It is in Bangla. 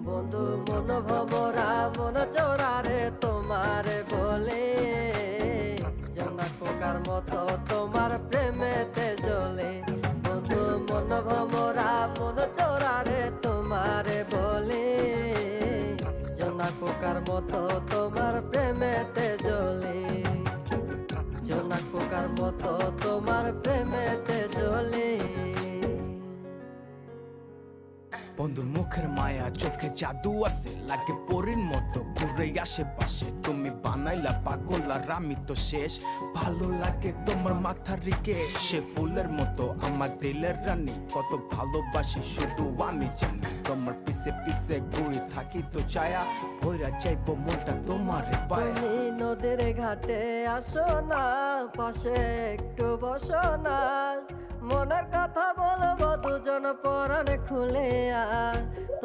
বন্ধু মন ভমরা মন চোরারে তোমারে বলে, জোনাক পোকার মতো তোমার প্রেমেতে জ্বলে। বন্ধু মন ভমরা মন চোরারে তোমারে বলে, জোনাক পোকার মতো তোমার প্রেমেতে জ্বলে। জোনাক পোকার মতো তোমার প্রেমেতে জ্বলে। বন্ধুর মুখের মায়া চোখে জাদু আছে, লাগে পরীর মতো ঘুরে আশেপাশে। তুমি বানাইলা পাগল আর আমি তো শেষ। ভালো লাগে তোমার মাথার রিকে, সে ফুলের মতো আমার দিলের রানী। কত ভালোবাসি শুধু আমি জানি, তোমার পিছে পিছে ঘুরে থাকি তো ছায়া। ভৈরা চাইবো মনটা তোমার পায়ে। তুমি নদীর ঘাটে আসো না, পাশে একটু বসো না, মনের কথা বলবো দুজন পরাণ খুলে।